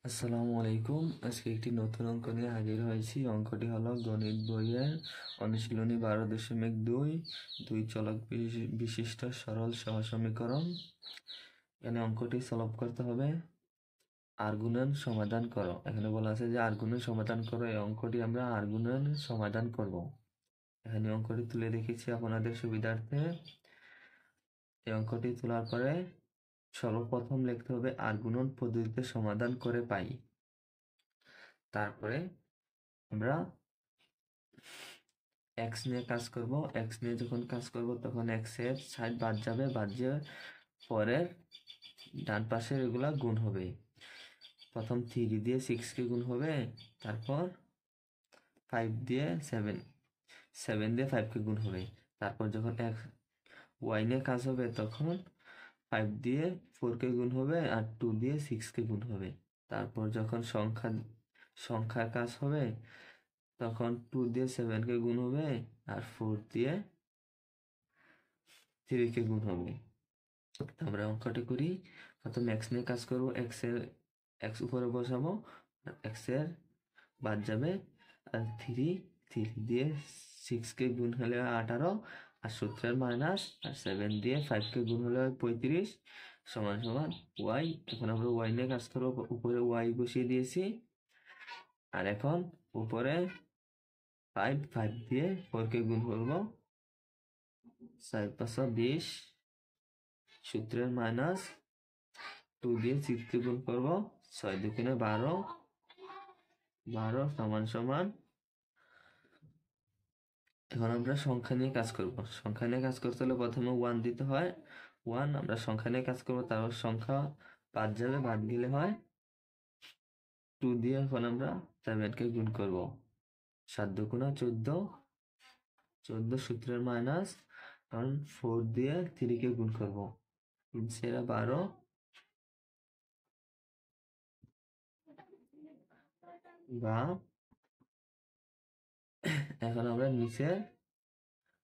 আসসালামু আলাইকুম। আজকে একটি নতুন অঙ্ক নিয়ে হাজির হয়েছি। অঙ্কটি হলো গণিত বইয়ের অনুশীলনী 12.2 দুই চলক বিশিষ্ট সরল সহসমীকরণ। এখানে অঙ্কটি সলভ করতে হবে। আর গুণন সমাধান করো। এখানে বলা আছে যে আর গুণন সমাধান করো। এই অঙ্কটি আমরা আর গুণন সমাধান করব। এখানে অঙ্কটি তুলে রেখেছি আপনাদের সুবিধার্থে। এই অঙ্কটি তোলার পরে সর্বপ্রথম লিখতে হবে আর গুণন পদ্ধতিতে সমাধান করে পাই। তারপরে আমরা এক্স নিয়ে কাজ করব। এক্স নিয়ে যখন কাজ করব তখন এক্স এর সাইড বাদ যাবে, বাদ দিয়ে পরের ডান পাশের এগুলা গুণ হবে। প্রথম 3 দিয়ে 6 কে গুণ হবে, তারপর 5 দিয়ে 7 দিয়ে 5 কে গুণ হবে। তারপর যখন এক্স ওয়াই নিয়ে কাজ হবে তখন 5 দিয়ে 4 কে গুণ হবে আর 2 দিয়ে 6 কে গুণ হবে। তারপর যখন সংখ্যার কাজ হবে তখন 2 দিয়ে 7 কে গুণ হবে আর 4 দিয়ে 3 কে গুণ হবে। আমরা অঙ্কটি করি। প্রথম এক্স নিয়ে কাজ করব। এক্স উপরে বসাবো, এক্স এর বাদ যাবে আর 3 দিয়ে 6 কে গুণ হলে 18 আর সূত্রের মাইনাস আর 7 দিয়ে 5 কে গুণ হলে 35 সমান সমান ওয়াই। এখন আমরা ওয়াই নিয়ে কাজ করবো। উপরে ওয়াই বসিয়ে দিয়েছি আর এখন উপরে 5 দিয়ে 4 কে গুণ করবো, 4 5 20 সূত্রের মাইনাস 2 দিয়ে 6 কে গুণ করবো, 6 দুগুণে 12 সমান সমান। এখন আমরা সংখ্যা নিয়ে কাজ করব। সংখ্যা নিয়ে কাজ করতে হলে প্রথমে 1 দিতে হয়। 1 আমরা সংখ্যা নিয়ে কাজ করব, তারপর সংখ্যা বাদ যাবে, বাদ গেলে হয় 2 দিয়ে এখন আমরা 7 কে গুণ করব। 7 দুগুণে 14 সূত্রের মাইনাস, কারণ 4 দিয়ে 3 কে গুণ করব, 3 সেরা 12 বা এখন আমরা নিচে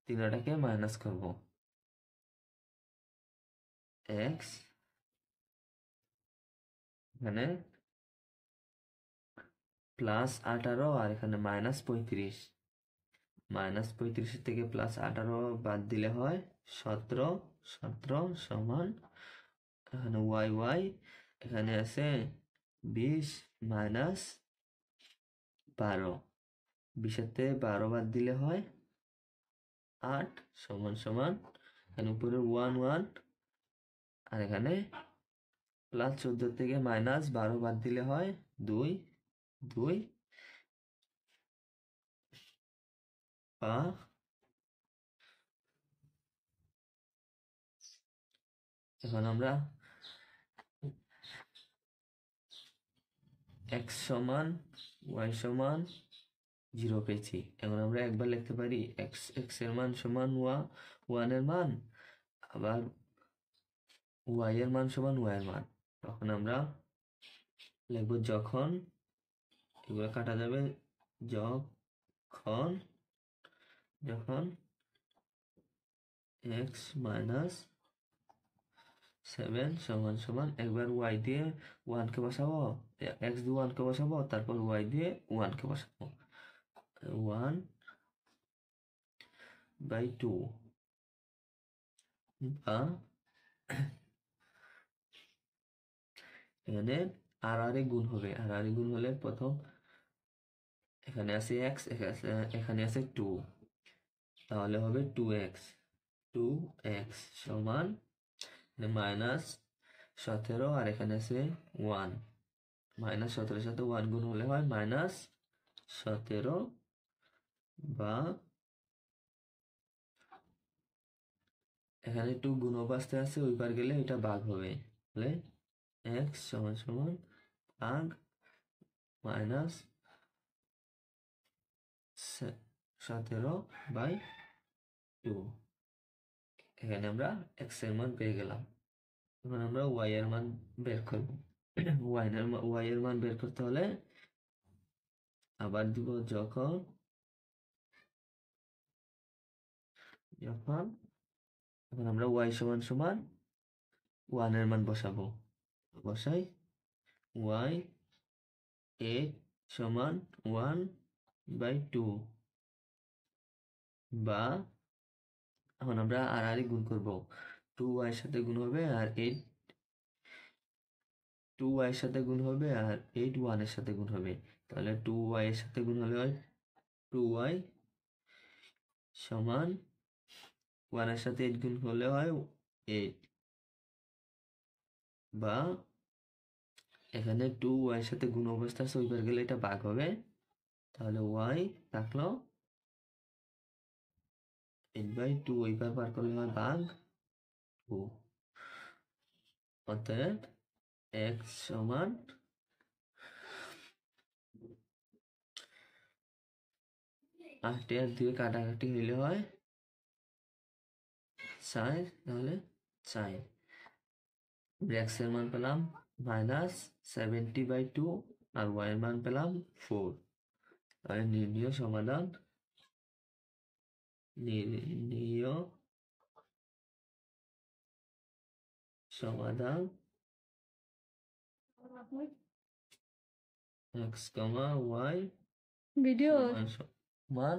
তিনটাকে মাইনাস করব। এক্স এখানে +18 আর এখানে -35। -35 থেকে +18 বাদ দিলে হয় 17। 17 সমান এখানে ওয়াই ওয়াই এখানে আছে 20 -12। 20 থেকে 12 বাদ দিলে হয় 8 সমান সমান এখানে উপরে 1 1 আর এখানে +14 থেকে -12 বাদ দিলে হয় 2 2 বা এখন আমরা x সমান y সমান 0 পেয়েছি। এখন আমরা একবার লিখতে পারি x এর মান সমান 1 এর মান, আবার y এর মান সমান y এর মান। তখন আমরা লিখব যখন, এগুলো কাটা যাবে, যখন x - 7 সমান সমান একবার y দিয়ে 1 কে বসাবো, x দিয়ে 1 কে বসাবো, তারপর y দিয়ে 1 কে বসাবো, 1/2 বা এখানে আর আর গুণ হবে। আর আর গুণ হলে প্রথম এখানে আছে x, এখানে আছে 2, তাহলে হবে 2x সমান -17 আর এখানে আছে 1। -17 সাথে 1 গুণ হলে হয় -17 বা এখানে 2 গুণ অবস্থায় আছে, ওইবার গেলে এটা ভাগ হবে। তাহলে x সমান সমান ভাগ -17/2। এখানে আমরা x এর মান পেয়ে গেলাম। এখন আমরা y এর মান বের করব। y এর মান বের করতে হলে আবার দিব যখন এখন আমরা y সমান সমান 1 এর মান বসাবো। বসাই y 8 সমান 1/2 বা এখন আমরা আর গুণ করব 2y এর সাথে গুণ হবে আর 2y এর সাথে গুণ হবে আর 1 এর সাথে গুণ হবে, তাহলে 2y এর সাথে গুণ হলে হয় 2y সমান 1 এর সাথে 8 গুণ হলে হয় 8 বা এখানে 2y এর সাথে গুণ অবস্থা আছে, ওইবার গেলে এটা ভাগ হবে, তাহলে y থাকলো 8/2, ওইবার বার করলে হয় ভাগ 2, অতএব x সমান 8 আর 2 কাটাকাটি হইলে হয় 4, তাহলে 4 x এর মান পেলাম -70/2 আর y এর মান পেলাম 4, তাহলে নির্ণীয় সমাধান x, y ভিডিও সমান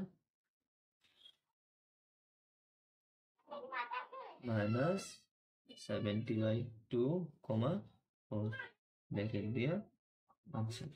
-70/2, 4 ব্র্যাকেট দিয়ে আনসার।